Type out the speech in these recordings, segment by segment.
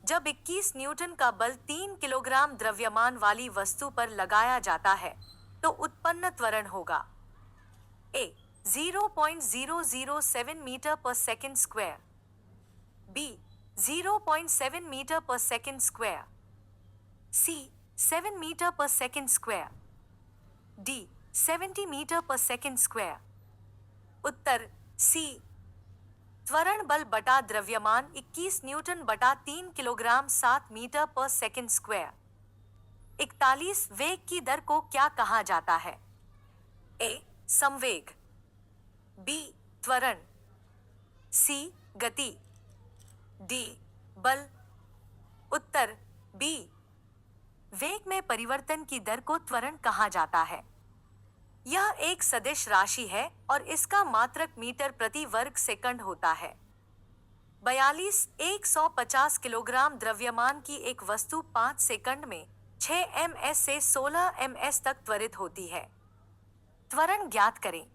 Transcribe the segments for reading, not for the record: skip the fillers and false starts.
जब 21 न्यूटन का बल 3 किलोग्राम द्रव्यमान वाली वस्तु पर लगाया जाता है तो उत्पन्न त्वरण होगा ए 0.007 मीटर पर सेकंड स्क्वायर, बी 0.7 मीटर पर सेकंड स्क्वायर, सी 7 मीटर पर सेकंड स्क्वायर, डी 70 मीटर पर सेकंड स्क्वायर। उत्तर सी। त्वरण बल बटा द्रव्यमान 21 न्यूटन बटा 3 किलोग्राम 7 मीटर पर सेकंड स्क्वायर। 41 वेग की दर को क्या कहा जाता है? ए संवेग, बी त्वरण, सी गति, डी बल। उत्तर बी। वेग में परिवर्तन की दर को त्वरण कहा जाता है। यह एक सदिश राशि है और इसका मात्रक मीटर प्रति वर्ग सेकंड होता है। 150 किलोग्राम द्रव्यमान की एक वस्तु 5 सेकंड में 6 ms से 16 ms तक त्वरित होती है। त्वरण ज्ञात करें।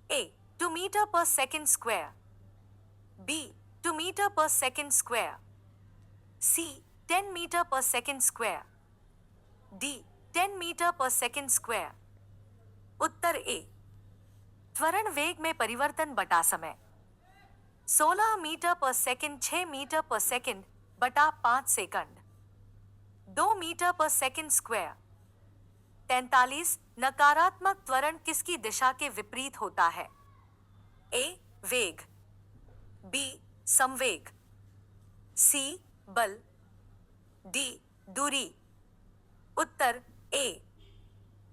ए 2 मीटर पर सेकंड स्क्वायर, बी 2 मीटर पर सेकंड स्क्वायर, सी 10 मीटर पर सेकंड स्क्वायर, डी 10 मीटर पर सेकंड स्क्वायर। उत्तर ए। त्वरण वेग में परिवर्तन बटा समय 16 मीटर पर सेकंड 6 मीटर पर सेकंड बटा 5 सेकंड, 2 मीटर पर सेकंड स्क्वायर। 43 नकारात्मक त्वरण किसकी दिशा के विपरीत होता है? ए वेग, बी संवेग, सी बल, डी दूरी। उत्तर ए।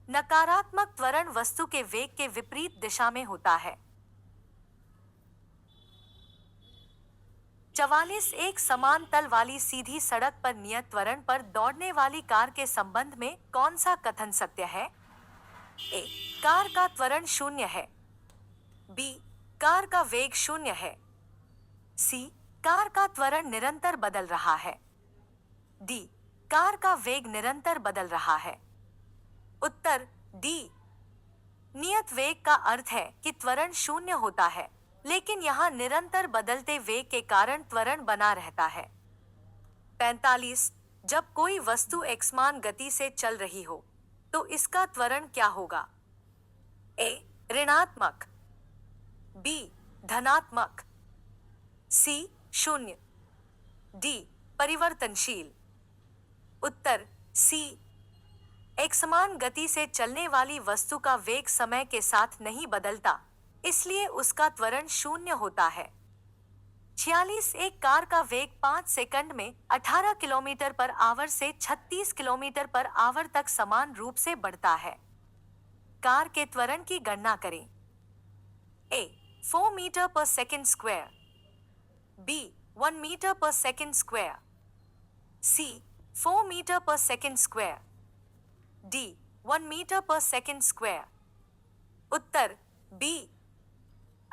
नकारात्मक त्वरण वस्तु के वेग के विपरीत दिशा में होता है। 44 एक समान तल वाली सीधी सड़क पर नियत त्वरण पर दौड़ने वाली कार के संबंध में कौन सा कथन सत्य है? ए कार का त्वरण 0 है, बी कार का वेग 0 है, सी कार का त्वरण निरंतर बदल रहा है, डी कार का वेग निरंतर बदल रहा है। उत्तर डी। नियत वेग का अर्थ है कि त्वरण 0 होता है, लेकिन यहाँ निरंतर बदलते वेग के कारण त्वरण बना रहता है। 45 जब कोई वस्तु एकसमान गति से चल रही हो तो इसका त्वरण क्या होगा? ए ऋणात्मक, बी धनात्मक, सी 0, डी परिवर्तनशील। उत्तर सी। एकसमान गति से चलने वाली वस्तु का वेग समय के साथ नहीं बदलता, इसलिए उसका त्वरण 0 होता है। 46 एक कार का वेग 5 सेकंड में 18 किलोमीटर पर आवर से 36 किलोमीटर पर आवर तक समान रूप से बढ़ता है। कार के त्वरण की गणना करें। ए 4 मीटर पर सेकंड स्क्वायर, बी 1 मीटर पर सेकंड स्क्वायर, सी 4 मीटर पर सेकंड स्क्वायर, डी 1 मीटर पर सेकंड स्क्वायर। उत्तर बी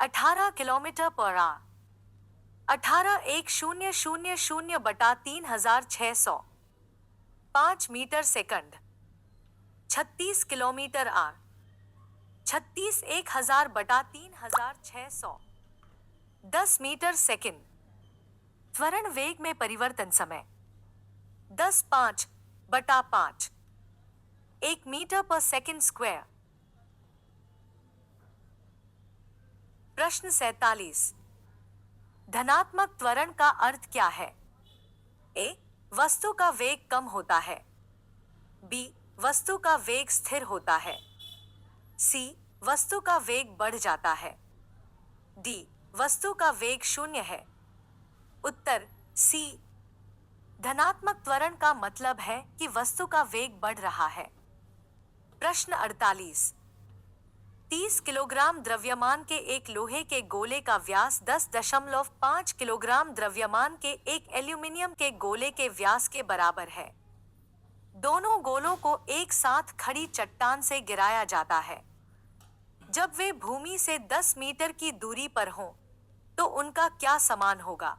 18 किलोमीटर पर आवर। 18,100 बटा 3600 5 मीटर सेकंड। 36 किलोमीटर आवर 36 1000 बटा 3600 10 मीटर सेकंड। त्वरण वेग में परिवर्तन समय 10 5 बटा 5 1 मीटर पर सेकंड स्क्वायर। प्रश्न 47 धनात्मक त्वरण का अर्थ क्या है? ए वस्तु का वेग कम होता है, बी वस्तु का वेग स्थिर होता है, सी वस्तु का वेग बढ़ जाता है, डी वस्तु का वेग 0 है। उत्तर सी। धनात्मक त्वरण का मतलब है कि वस्तु का वेग बढ़ रहा है। प्रश्न 48 30 किलोग्राम द्रव्यमान के एक लोहे के गोले का व्यास 10.5 किलोग्राम द्रव्यमान के एक एल्यूमीनियम के गोले के व्यास के बराबर है। दोनों गोलों को एक साथ खड़ी चट्टान से गिराया जाता है। जब वे भूमि से 10 मीटर की दूरी पर हों, तो उनका क्या समान होगा?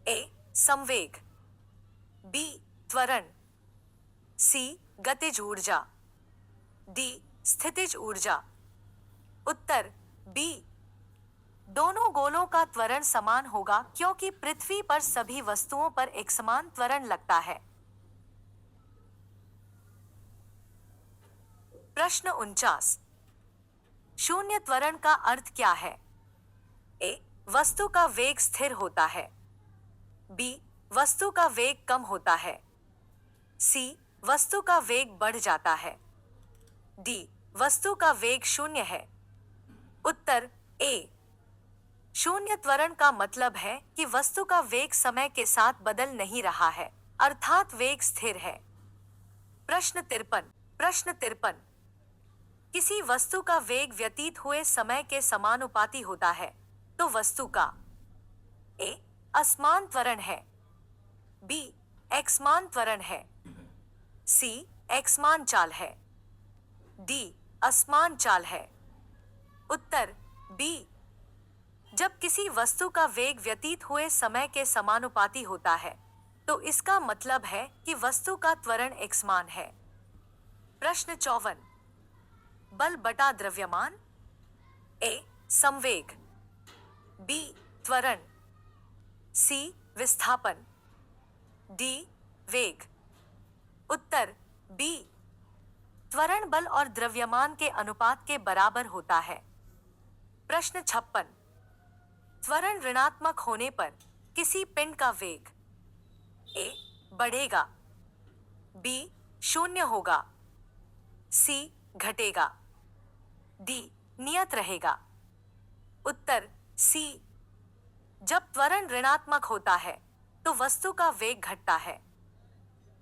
ए संवेग, बी त्वरण, सी गतिज ऊर्जा, डी स्थितिज ऊर्जा। उत्तर बी। दोनों गोलों का त्वरण समान होगा क्योंकि पृथ्वी पर सभी वस्तुओं पर एक समान त्वरण लगता है। प्रश्न 49। शून्य त्वरण का अर्थ क्या है? ए, वस्तु का वेग स्थिर होता है। बी, वस्तु का वेग कम होता है। सी, वस्तु का वेग बढ़ जाता है। डी, वस्तु का वेग शून्य है। उत्तर ए, शून्य त्वरण का मतलब है कि वस्तु का वेग समय के साथ बदल नहीं रहा है, अर्थात वेग स्थिर है। प्रश्न 53। किसी वस्तु का वेग व्यतीत हुए समय के समानुपाती होता है तो वस्तु का ए, असमान त्वरण है। बी, एक्समान त्वरण है। सी, एक्समान चाल है। डी, असमान चाल है। उत्तर बी, जब किसी वस्तु का वेग व्यतीत हुए समय के समानुपाती होता है तो इसका मतलब है कि वस्तु का त्वरण एकसमान है। प्रश्न 54। बल बटा द्रव्यमान। ए, संवेग। बी, त्वरण। सी, विस्थापन। डी, वेग। उत्तर बी, त्वरण बल और द्रव्यमान के अनुपात के बराबर होता है। प्रश्न 56। त्वरण ऋणात्मक होने पर किसी पिंड का वेग ए, बढ़ेगा। बी, शून्य होगा। सी, घटेगा। डी, नियत रहेगा। उत्तर सी, जब त्वरण ऋणात्मक होता है तो वस्तु का वेग घटता है